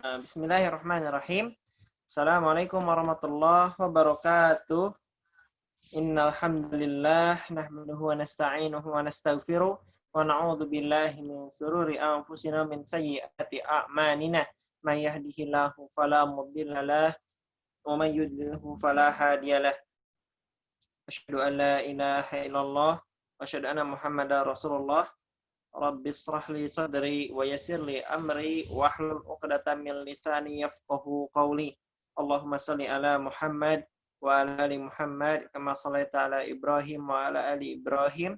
Bismillahirrahmanirrahim. Assalamualaikum warahmatullahi wabarakatuh. Innal hamdalillah nahmaduhu wa nasta'inuhu wa nastaghfiruh wa na'udzu billahi min shururi anfusina min sayyiati a'malina. May yahdihillahu fala mudilla lahu wa may yudlilhu fala hadiyalah. Asyhadu an la ilaha illallah wa asyhadu anna Muhammadar Rasulullah. Rabbi shrah li sadri wa yassir li amri wahlul 'uqdatam min lisani yafqahu qawli. Allahumma shalli ala Muhammad wa ala ali Muhammad kama shallaita ala Ibrahim wa ala ali Ibrahim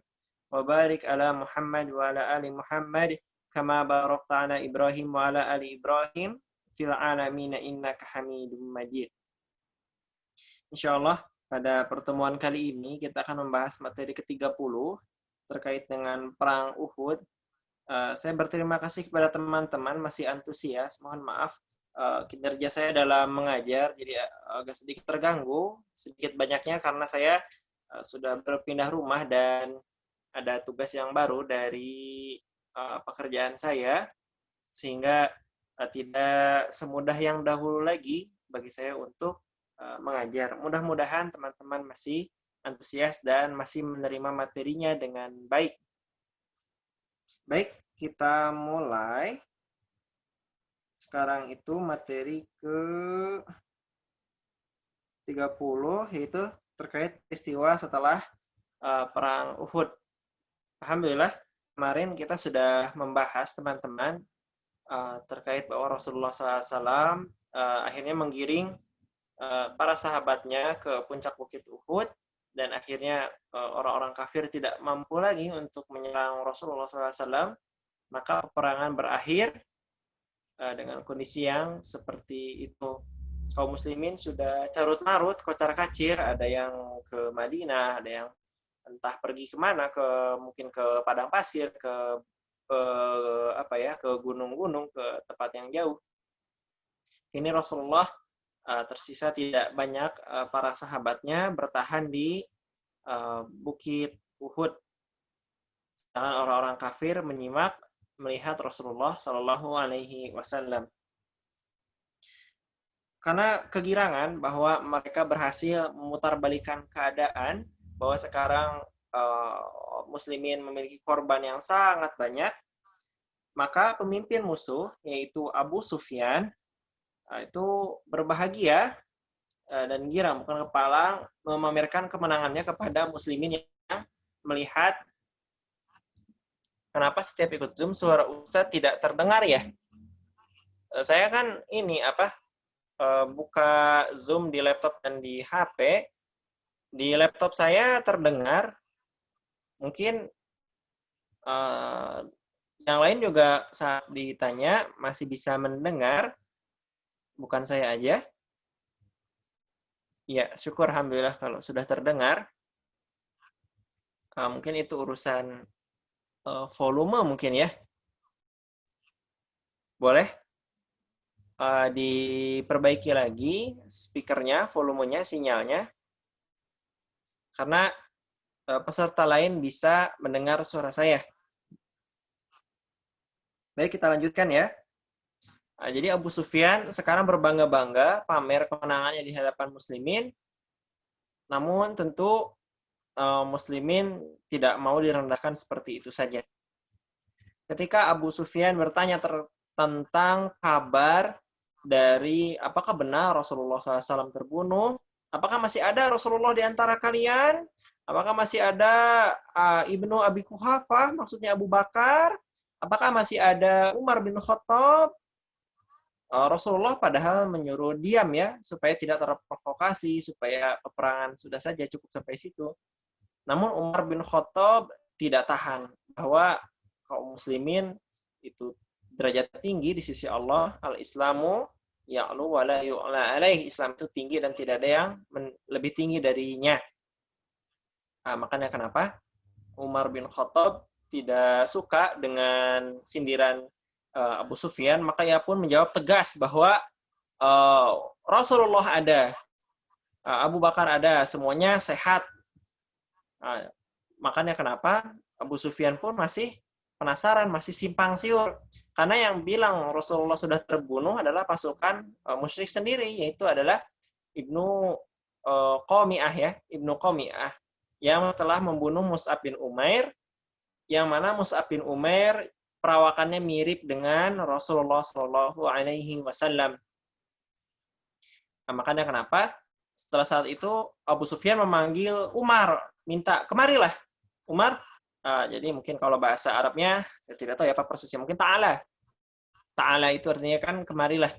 wa barik ala Muhammad wa ala ali Muhammad kama barakta ala Ibrahim wa ala ali Ibrahim fil alamin innaka Hamidum Majid. Insyaallah pada pertemuan kali ini kita akan membahas materi ke-30 terkait dengan perang Uhud. Saya berterima kasih kepada teman-teman masih antusias. Mohon maaf kinerja saya dalam mengajar jadi agak sedikit terganggu, sedikit banyaknya karena saya sudah berpindah rumah dan ada tugas yang baru dari pekerjaan saya, sehingga tidak semudah yang dahulu lagi bagi saya untuk mengajar. Mudah-mudahan teman-teman masih antusias dan masih menerima materinya dengan baik. Baik, kita mulai. Sekarang itu materi ke-30 yaitu terkait peristiwa setelah perang Uhud. Alhamdulillah, kemarin kita sudah membahas teman-teman terkait bahwa Rasulullah SAW akhirnya menggiring para sahabatnya ke puncak bukit Uhud. Dan akhirnya orang-orang kafir tidak mampu lagi untuk menyerang Rasulullah SAW, maka peperangan berakhir dengan kondisi yang seperti itu. Kaum muslimin sudah carut-marut, kocar-kacir, ada yang ke Madinah, ada yang entah pergi kemana, mungkin ke padang pasir, ke gunung-gunung, ke tempat yang jauh. Ini Rasulullah tersisa tidak banyak para sahabatnya bertahan di bukit Uhud. Sedangkan orang-orang kafir melihat Rasulullah Shallallahu Alaihi Wasallam. Karena kegirangan bahwa mereka berhasil memutarbalikkan keadaan, bahwa sekarang muslimin memiliki korban yang sangat banyak, maka pemimpin musuh yaitu Abu Sufyan itu berbahagia dan girang, bukan kepalang, memamerkan kemenangannya kepada muslimin yang melihat. Kenapa setiap ikut Zoom suara Ustadz tidak terdengar ya? Saya kan buka Zoom di laptop dan di HP. Di laptop saya terdengar. Mungkin yang lain juga saat ditanya masih bisa mendengar. Bukan saya aja. Ya, syukur alhamdulillah kalau sudah terdengar. Mungkin itu urusan volume mungkin ya. Boleh diperbaiki lagi speakernya, volumenya, sinyalnya. Karena peserta lain bisa mendengar suara saya. Baik, kita lanjutkan ya. Jadi Abu Sufyan sekarang berbangga-bangga pamer kemenangannya di hadapan muslimin. Namun tentu muslimin tidak mau direndahkan seperti itu saja. Ketika Abu Sufyan bertanya tentang kabar dari apakah benar Rasulullah SAW terbunuh, apakah masih ada Rasulullah di antara kalian, apakah masih ada Ibnu Abi Quhafah, maksudnya Abu Bakar, apakah masih ada Umar bin Khattab, Rasulullah padahal menyuruh diam ya, supaya tidak terprovokasi, supaya peperangan sudah saja cukup sampai situ. Namun Umar bin Khattab tidak tahan bahwa kaum muslimin itu derajat tinggi di sisi Allah. Al-Islamu ya'lu wa la yu'la alaih. Islam itu tinggi dan tidak ada yang lebih tinggi darinya. Makanya kenapa Umar bin Khattab tidak suka dengan sindiran Abu Sufyan, maka ia pun menjawab tegas bahwa Rasulullah ada, Abu Bakar ada, semuanya sehat. Makanya kenapa Abu Sufyan pun masih penasaran, masih simpang siur. Karena yang bilang Rasulullah sudah terbunuh adalah pasukan musyrik sendiri, yaitu adalah Ibnu Qami'ah ya, Ibnu Qami'ah yang telah membunuh Mus'ab bin Umair, yang mana Mus'ab bin Umair perawakannya mirip dengan Rasulullah Shallallahu Alaihi Wasallam. Nah, makanya kenapa setelah saat itu Abu Sufyan memanggil Umar, minta kemarilah Umar. Jadi mungkin kalau bahasa Arabnya saya tidak tahu ya apa persisnya, mungkin ta'ala. Ta'ala itu artinya kan kemarilah.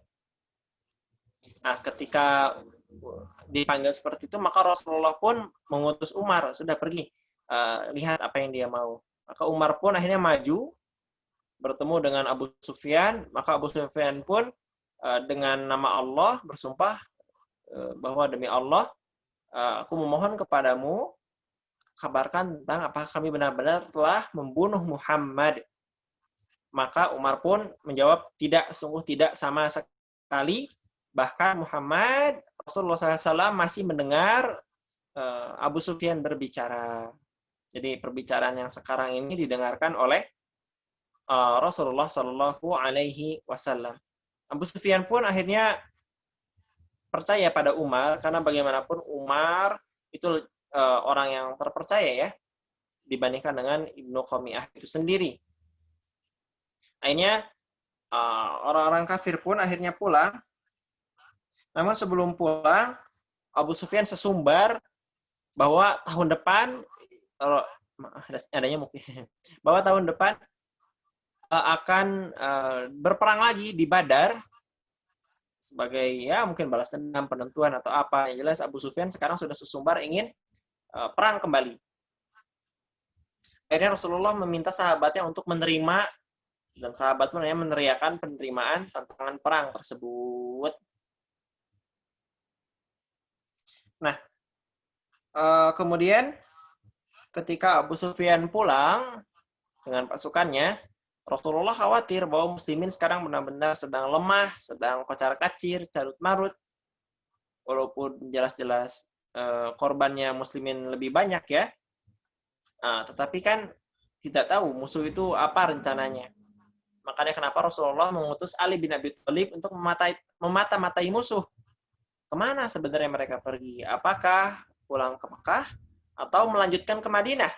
Nah, ketika dipanggil seperti itu, maka Rasulullah pun mengutus Umar, sudah pergi, lihat apa yang dia mau. Maka Umar pun akhirnya maju, bertemu dengan Abu Sufyan, maka Abu Sufyan pun dengan nama Allah bersumpah bahwa demi Allah, aku memohon kepadamu, kabarkan tentang apakah kami benar-benar telah membunuh Muhammad. Maka Umar pun menjawab, tidak, sungguh tidak sama sekali. Bahkan Muhammad, Rasulullah SAW masih mendengar Abu Sufyan berbicara. Jadi perbicaraan yang sekarang ini didengarkan oleh Rasulullah Shallallahu Alaihi Wasallam. Abu Sufyan pun akhirnya percaya pada Umar, karena bagaimanapun Umar itu orang yang terpercaya ya, dibandingkan dengan Ibnu Qami'ah itu sendiri. Akhirnya orang-orang kafir pun akhirnya pulang. Namun sebelum pulang, Abu Sufyan sesumbar bahwa tahun depan, adanya mungkin, bahwa tahun depan akan berperang lagi di Badar, sebagai ya mungkin balas dendam, penentuan atau apa. Yang jelas Abu Sufyan sekarang sudah sesumbar ingin perang kembali. Akhirnya Rasulullah meminta sahabatnya untuk menerima, dan sahabat pun meneriakan penerimaan tantangan perang tersebut. Nah, kemudian ketika Abu Sufyan pulang dengan pasukannya, Rasulullah khawatir bahwa muslimin sekarang benar-benar sedang lemah, sedang kocar-kacir, carut-marut. Walaupun jelas-jelas korbannya muslimin lebih banyak ya. Tetapi kan tidak tahu musuh itu apa rencananya. Makanya kenapa Rasulullah mengutus Ali bin Abi Thalib untuk memata-matai musuh. Kemana sebenarnya mereka pergi? Apakah pulang ke Mekah atau melanjutkan ke Madinah?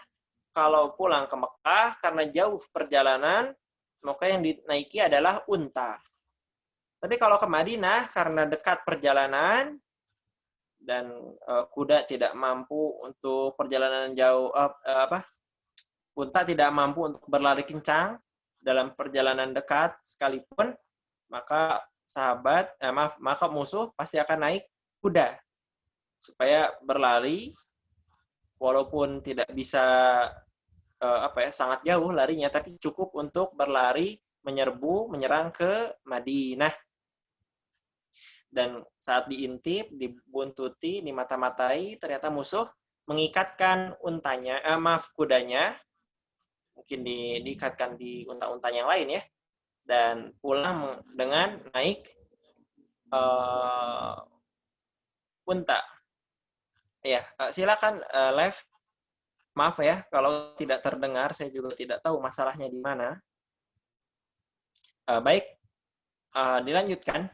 Kalau pulang ke Mekah karena jauh perjalanan, maka yang dinaiki adalah unta. Tapi kalau ke Madinah karena dekat perjalanan dan kuda tidak mampu untuk perjalanan jauh, unta tidak mampu untuk berlari kencang dalam perjalanan dekat sekalipun, maka maka musuh pasti akan naik kuda supaya berlari walaupun tidak bisa sangat jauh larinya, tapi cukup untuk berlari menyerang ke Madinah. Dan saat diintip, dibuntuti, dimata-matai, ternyata musuh mengikatkan kudanya, mungkin diikatkan di unta-unta yang lain ya, dan pulang dengan naik unta. Ya, silakan live. Maaf ya kalau tidak terdengar, saya juga tidak tahu masalahnya di mana. Baik, dilanjutkan.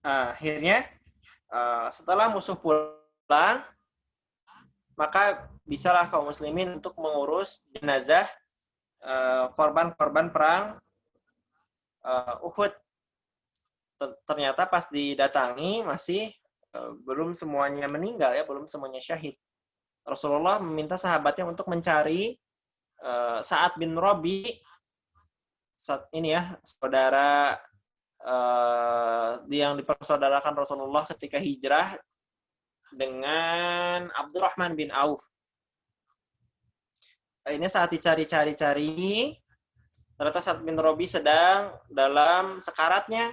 Akhirnya setelah musuh pulang, maka bisalah kaum muslimin untuk mengurus jenazah korban-korban perang Uhud. Ternyata pas didatangi masih belum semuanya meninggal ya, belum semuanya syahid. Rasulullah meminta sahabatnya untuk mencari Sa'ad bin Rabi, ini ya, saudara yang dipersaudarakan Rasulullah ketika hijrah dengan Abdurrahman bin Auf. Ini saat dicari-cari, ternyata Sa'ad bin Rabi sedang dalam sekaratnya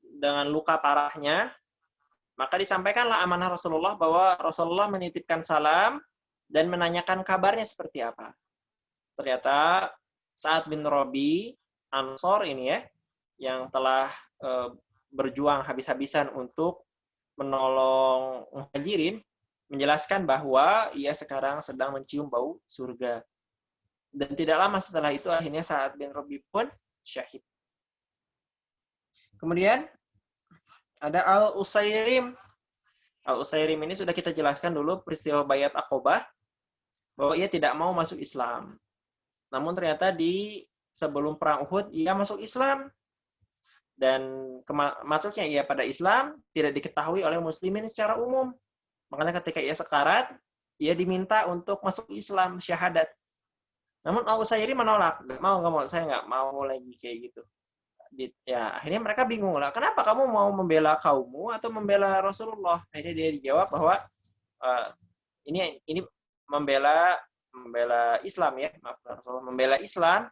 dengan luka parahnya. Maka disampaikanlah amanah Rasulullah bahwa Rasulullah menitipkan salam dan menanyakan kabarnya seperti apa. Ternyata Sa'ad bin Rabi Ansor ini ya, yang telah berjuang habis-habisan untuk menolong Muhajirin, menjelaskan bahwa ia sekarang sedang mencium bau surga. Dan tidak lama setelah itu akhirnya Sa'ad bin Rabi pun syahid. Kemudian ada Al-Usairim. Al-Usairim ini sudah kita jelaskan dulu peristiwa Bayat Aqobah, bahwa ia tidak mau masuk Islam. Namun ternyata di sebelum perang Uhud ia masuk Islam. Dan masuknya ia pada Islam tidak diketahui oleh muslimin secara umum. Makanya ketika ia sekarat, ia diminta untuk masuk Islam, syahadat. Namun Al-Usairim menolak, nggak mau, saya nggak mau lagi kayak gitu. Ya, akhirnya mereka bingung lah, kenapa kamu mau membela kaummu atau membela Rasulullah? Akhirnya dia dijawab bahwa ini membela Islam ya, maaf, Rasulullah membela Islam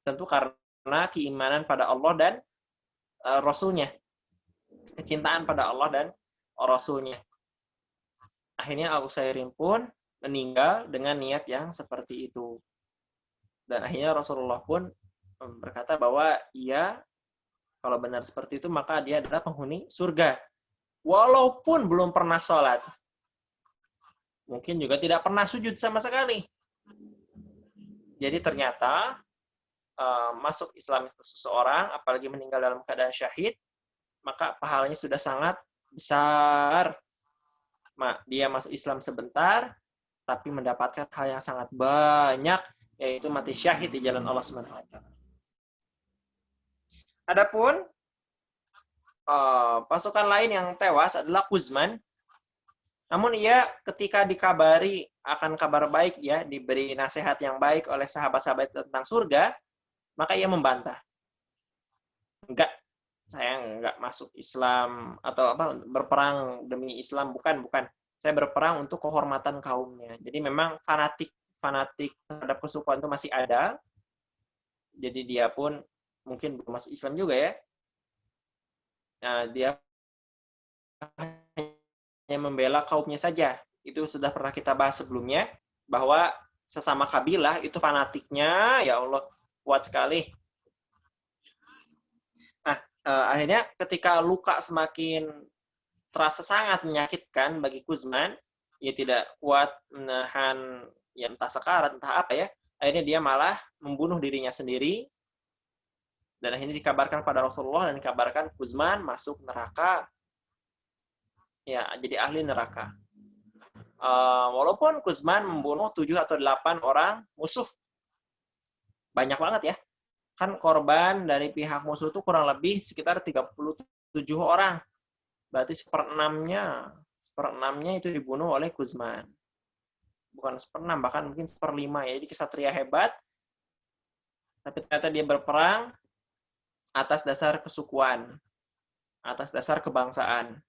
tentu karena keimanan pada Allah dan Rasulnya, kecintaan pada Allah dan Rasulnya. Akhirnya Al-Usairim pun meninggal dengan niat yang seperti itu. Dan akhirnya Rasulullah pun berkata bahwa ia, kalau benar seperti itu, maka dia adalah penghuni surga. Walaupun belum pernah sholat. Mungkin juga tidak pernah sujud sama sekali. Jadi ternyata masuk Islam seseorang, apalagi meninggal dalam keadaan syahid, maka pahalanya sudah sangat besar. Dia masuk Islam sebentar, tapi mendapatkan hal yang sangat banyak, yaitu mati syahid di jalan Allah SWT. Adapun pasukan lain yang tewas adalah Kuzman. Namun ia ketika dikabari akan kabar baik, ya, diberi nasihat yang baik oleh sahabat-sahabat tentang surga, maka ia membantah. Enggak, saya enggak masuk Islam atau berperang demi Islam, bukan. Saya berperang untuk kehormatan kaumnya. Jadi memang fanatik terhadap kesukuan itu masih ada. Jadi dia pun mungkin belum masuk Islam juga ya. Nah, dia hanya membela kaumnya saja. Itu sudah pernah kita bahas sebelumnya, bahwa sesama kabilah itu fanatiknya, ya Allah, kuat sekali. Nah, akhirnya ketika luka semakin terasa sangat menyakitkan bagi Kuzman, ia tidak kuat menahan, ya entah sekarat, entah apa ya, akhirnya dia malah membunuh dirinya sendiri. Dan akhirnya dikabarkan pada Rasulullah, dan dikabarkan Kuzman masuk neraka. Ya, jadi ahli neraka. Walaupun Kuzman membunuh 7 atau 8 orang musuh. Banyak banget ya. Kan korban dari pihak musuh itu kurang lebih sekitar 37 orang. Berarti seperenamnya itu dibunuh oleh Kuzman. Bukan seperenam, bahkan mungkin seperlima ya. Jadi kesatria hebat. Tapi ternyata dia berperang atas dasar kesukuan, atas dasar kebangsaan.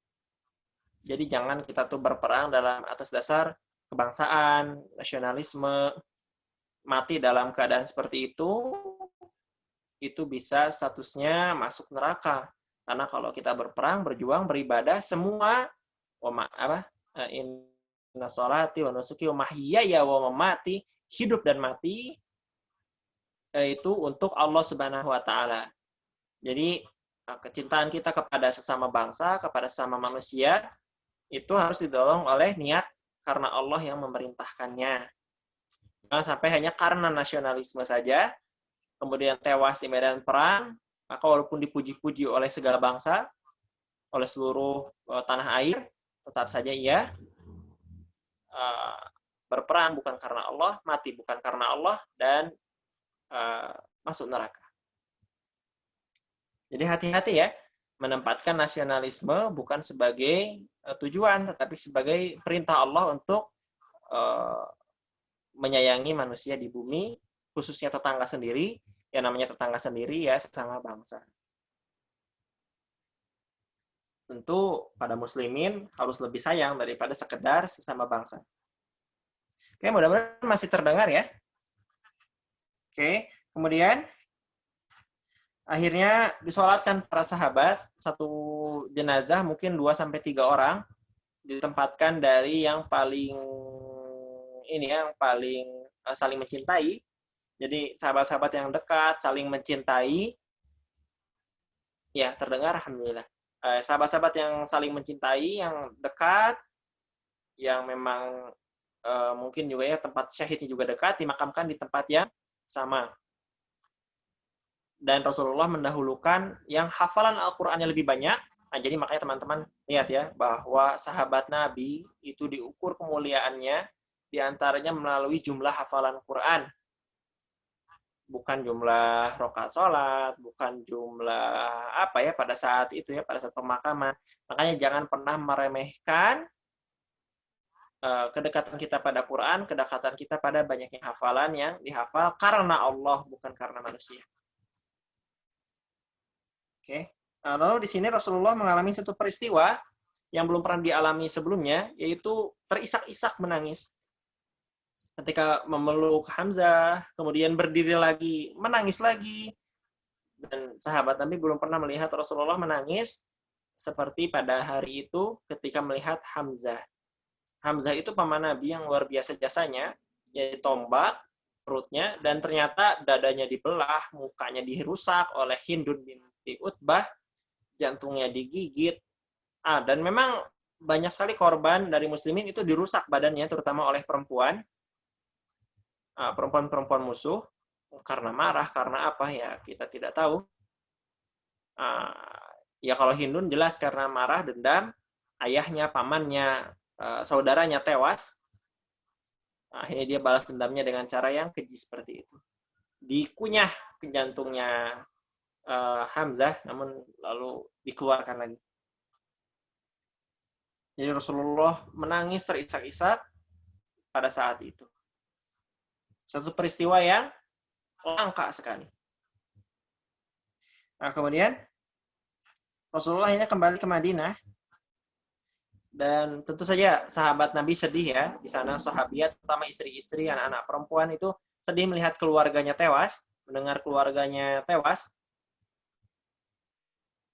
Jadi jangan kita tuh berperang atas dasar kebangsaan, nasionalisme. Mati dalam keadaan seperti itu bisa statusnya masuk neraka. Karena kalau kita berperang, berjuang, beribadah, semua inna sholati wa nusuki wa mahyaya wa mamati, hidup dan mati itu untuk Allah Subhanahu wa taala. Jadi kecintaan kita kepada sesama bangsa, kepada sesama manusia itu harus didorong oleh niat karena Allah yang memerintahkannya. Jangan sampai hanya karena nasionalisme saja, kemudian tewas di medan perang, maka walaupun dipuji-puji oleh segala bangsa, oleh seluruh tanah air, tetap saja ia berperang bukan karena Allah, mati bukan karena Allah, dan masuk neraka. Jadi hati-hati ya, menempatkan nasionalisme bukan sebagai tujuan, tetapi sebagai perintah Allah untuk menyayangi manusia di bumi, khususnya tetangga sendiri. Yang namanya tetangga sendiri ya sesama bangsa. Tentu pada muslimin harus lebih sayang daripada sekedar sesama bangsa. Oke, mudah-mudahan masih terdengar ya. Oke, kemudian akhirnya disolatkan para sahabat, satu jenazah mungkin 2-3 orang, ditempatkan dari yang paling saling mencintai. Jadi sahabat-sahabat yang dekat saling mencintai. Ya, terdengar alhamdulillah. Sahabat-sahabat yang saling mencintai, yang dekat, yang memang mungkin juga ya tempat syahidnya juga dekat, dimakamkan di tempat yang sama. Dan Rasulullah mendahulukan yang hafalan Al-Qur'annya lebih banyak. Nah, jadi makanya teman-teman lihat ya bahwa sahabat Nabi itu diukur kemuliaannya diantaranya melalui jumlah hafalan Quran, bukan jumlah rakaat sholat, bukan jumlah apa ya pada saat itu ya, pada saat pemakaman. Makanya jangan pernah meremehkan kedekatan kita pada Quran, kedekatan kita pada banyaknya hafalan yang dihafal karena Allah, bukan karena manusia. Oke. Nah, lalu di sini Rasulullah mengalami satu peristiwa yang belum pernah dialami sebelumnya, yaitu terisak-isak menangis. Ketika memeluk Hamzah, kemudian berdiri lagi, menangis lagi. Dan sahabat Nabi belum pernah melihat Rasulullah menangis seperti pada hari itu ketika melihat Hamzah. Hamzah itu paman Nabi yang luar biasa jasanya, yaitu tombak perutnya, dan ternyata dadanya dibelah, mukanya dirusak oleh Hindun binti Utbah, jantungnya digigit. Dan memang banyak sekali korban dari muslimin itu dirusak badannya, terutama oleh perempuan. Perempuan-perempuan musuh, karena marah, karena apa ya kita tidak tahu. Ya kalau Hindun jelas karena marah, dendam, ayahnya, pamannya, saudaranya tewas. Akhirnya dia balas dendamnya dengan cara yang keji seperti itu. Dikunyah ke jantungnya Hamzah, namun lalu dikeluarkan lagi. Jadi Rasulullah menangis terisak-isak pada saat itu. Satu peristiwa yang langka sekali. Nah, kemudian Rasulullah akhirnya kembali ke Madinah, dan tentu saja sahabat Nabi sedih ya. Di sana sahabiat, terutama istri-istri, anak-anak perempuan itu sedih melihat keluarganya tewas, mendengar keluarganya tewas.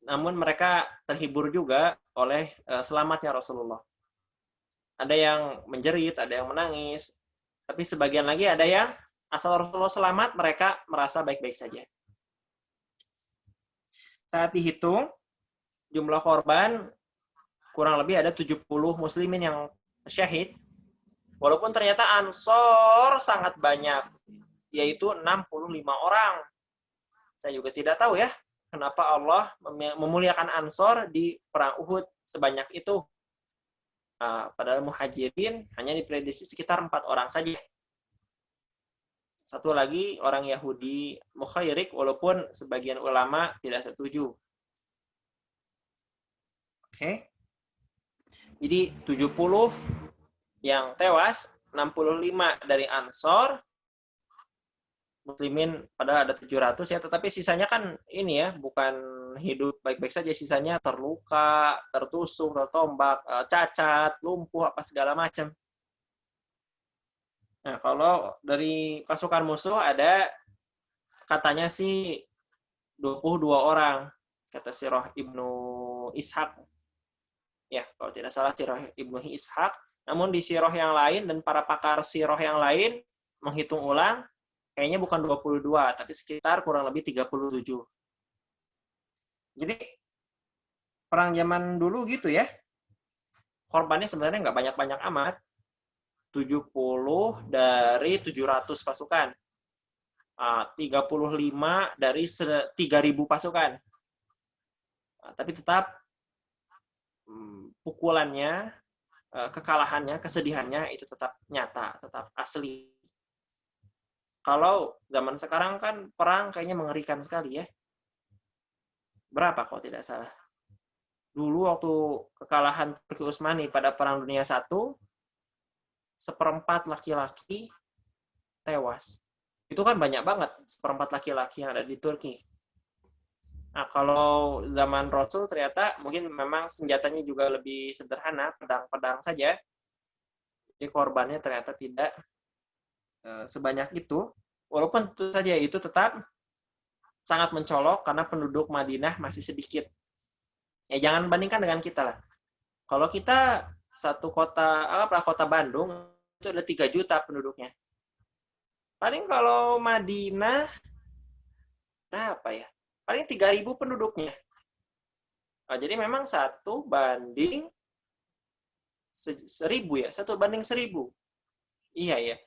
Namun mereka terhibur juga oleh selamatnya Rasulullah. Ada yang menjerit, ada yang menangis, tapi sebagian lagi ada yang asal Rasulullah selamat, mereka merasa baik-baik saja. Saat dihitung, jumlah korban kurang lebih ada 70 muslimin yang syahid. Walaupun ternyata Ansor sangat banyak, yaitu 65 orang. Saya juga tidak tahu ya, kenapa Allah memuliakan Ansor di perang Uhud sebanyak itu. Padahal muhajirin hanya diprediksi sekitar 4 orang saja. Satu lagi orang Yahudi Mukhairik, walaupun sebagian ulama tidak setuju. Oke. Jadi 70 yang tewas, 65 dari Ansor, muslimin padahal ada 700 ya, tetapi sisanya kan ini ya, bukan hidup baik-baik saja, sisanya terluka, tertusuk, tertombak, cacat, lumpuh, apa segala macam. Nah, kalau dari pasukan musuh ada katanya sih 22 orang, kata Sirah Ibnu Ishaq. Ya, kalau tidak salah Sirah Ibnu Ishaq. Namun di Sirah yang lain dan para pakar Sirah yang lain menghitung ulang, kayaknya bukan 22, tapi sekitar kurang lebih 37. Jadi, perang zaman dulu gitu ya, korbannya sebenarnya nggak banyak-banyak amat. 70 dari 700 pasukan. 35 dari 3.000 pasukan. Tapi tetap pukulannya, kekalahannya, kesedihannya itu tetap nyata, tetap asli. Kalau zaman sekarang kan perang kayaknya mengerikan sekali ya. Berapa kalau tidak salah? Dulu waktu kekalahan Turki Utsmani pada Perang Dunia I, 1/4 laki-laki tewas. Itu kan banyak banget, 1/4 laki-laki yang ada di Turki. Nah, kalau zaman Rasul ternyata mungkin memang senjatanya juga lebih sederhana, pedang-pedang saja. Jadi korbannya ternyata tidak sebanyak itu. Walaupun tentu saja itu tetap sangat mencolok karena penduduk Madinah masih sedikit. Ya jangan bandingkan dengan kita lah. Kalau kita satu kota, kota Bandung, itu ada 3 juta penduduknya. Paling kalau Madinah, berapa ya? Paling 3.000 penduduknya. Jadi memang 1 banding 1000 ya, 1/1000. Iya ya.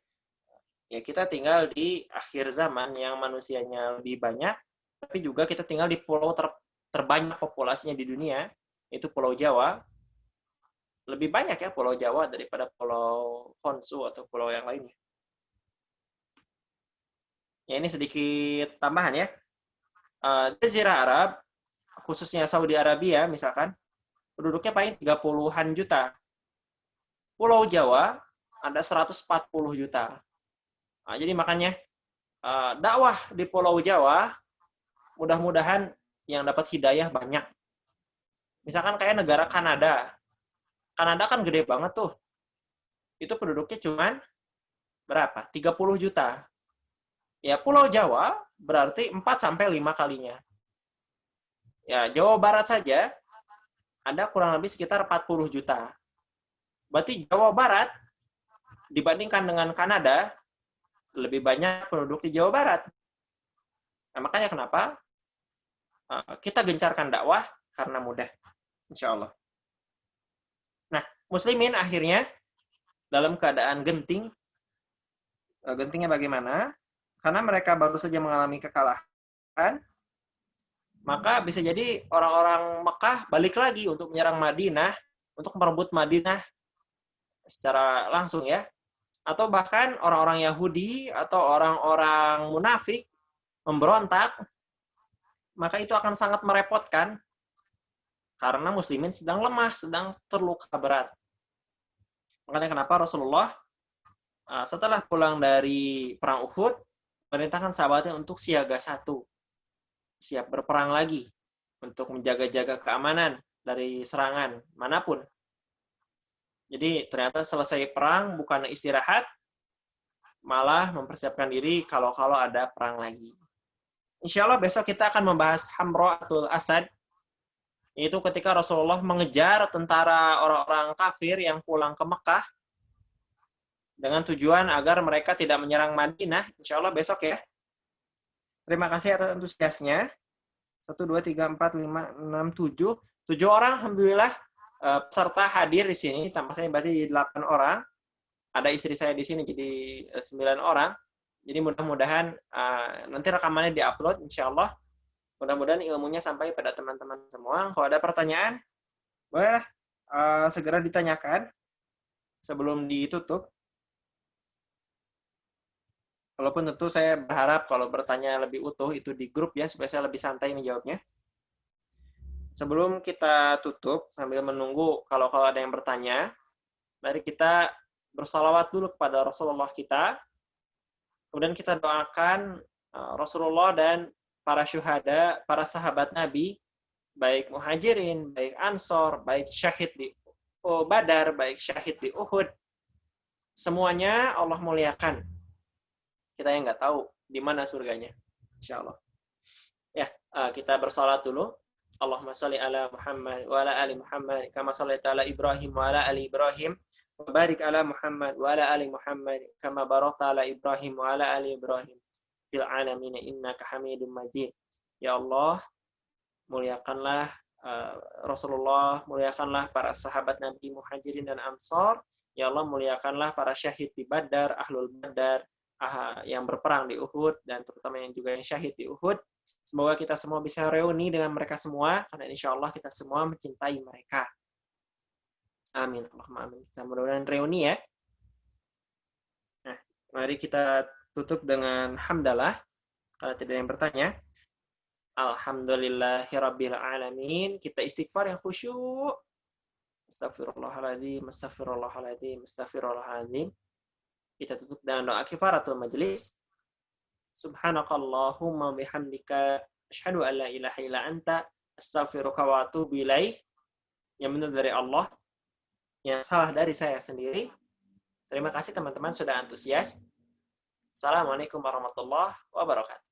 Ya kita tinggal di akhir zaman yang manusianya lebih banyak, tapi juga kita tinggal di pulau terbanyak populasinya di dunia, itu Pulau Jawa. Lebih banyak ya Pulau Jawa daripada Pulau Honshu atau pulau yang lainnya. Ya ini sedikit tambahan ya. Jazirah Arab, khususnya Saudi Arabia misalkan, penduduknya paling 30-an juta. Pulau Jawa ada 140 juta. Nah, jadi makanya dakwah di Pulau Jawa mudah-mudahan yang dapat hidayah banyak. Misalkan kayak negara Kanada. Kanada kan gede banget tuh. Itu penduduknya cuman berapa? 30 juta. Ya Pulau Jawa berarti 4-5 kalinya. Ya Jawa Barat saja ada kurang lebih sekitar 40 juta. Berarti Jawa Barat dibandingkan dengan Kanada lebih banyak penduduk di Jawa Barat. Nah, makanya kenapa kita gencarkan dakwah karena mudah, insya Allah. Nah, muslimin akhirnya dalam keadaan genting. Gentingnya bagaimana? Karena mereka baru saja mengalami kekalahan, maka bisa jadi orang-orang Mekah balik lagi untuk menyerang Madinah, untuk merebut Madinah secara langsung ya. Atau bahkan orang-orang Yahudi atau orang-orang munafik memberontak, maka itu akan sangat merepotkan karena muslimin sedang lemah, sedang terluka berat. Makanya kenapa Rasulullah setelah pulang dari perang Uhud memerintahkan sahabatnya untuk siaga 1, siap berperang lagi untuk menjaga-jaga keamanan dari serangan manapun. Jadi ternyata selesai perang bukan istirahat, malah mempersiapkan diri kalau ada perang lagi. Insya Allah besok kita akan membahas Hamra'atul Asad, yaitu ketika Rasulullah mengejar tentara orang-orang kafir yang pulang ke Mekah dengan tujuan agar mereka tidak menyerang Madinah. Insya Allah besok ya. Terima kasih atas antusiasnya. 1, 2, 3, 4, 5, 6, 7. 7 orang Alhamdulillah peserta hadir di sini. Tambah saya berarti 8 orang. Ada istri saya di sini jadi 9 orang. Jadi mudah-mudahan nanti rekamannya diupload insya Allah. Mudah-mudahan ilmunya sampai pada teman-teman semua. Kalau ada pertanyaan, boleh segera ditanyakan sebelum ditutup. Walaupun tentu saya berharap kalau bertanya lebih utuh itu di grup ya, supaya saya lebih santai menjawabnya. Sebelum kita tutup, sambil menunggu kalau ada yang bertanya, mari kita bersalawat dulu kepada Rasulullah kita. Kemudian kita doakan Rasulullah dan para syuhada, para sahabat Nabi, baik muhajirin, baik ansor, baik syahid di Badar, baik syahid di Uhud. Semuanya Allah muliakan. Kita yang nggak tahu di mana surganya, insya Allah. Ya, kita bersalat dulu. Allahumma sholli ala Muhammad wa ala ali Muhammad kama shallaita ala Ibrahim wa ala ali Ibrahim wa barik ala Muhammad wa ala ali Muhammad kama barakta ala Ibrahim wa ala ali Ibrahim fil alamin innaka Hamidum Majid. Ya Allah, muliakanlah Rasulullah, muliakanlah para sahabat Nabi Muhajirin dan Ansor. Ya Allah, muliakanlah para syahid di Badar, ahlul Badar, yang berperang di Uhud, dan terutama yang juga yang syahid di Uhud. Semoga kita semua bisa reuni dengan mereka semua, karena insya Allah kita semua mencintai mereka. Amin. Allahumma amin. Kita mudah-mudahan reuni ya. Nah, mari kita tutup dengan hamdalah. Kalau tidak ada yang bertanya. Alhamdulillahirabbil alamin. Kita istighfar yang khusyuk. Astagfirullahaladzim, astagfirullahaladzim, astagfirullahaladzim. Kita tutup dengan doa kifaratul majlis. Subhanakallahumma bihamdika asyhadu an la ilaha illa anta astaghfiruka wa atubu ilaih. Yang benar dari Allah, yang salah dari saya sendiri. Terima kasih teman-teman sudah antusias. Assalamualaikum warahmatullahi wabarakatuh.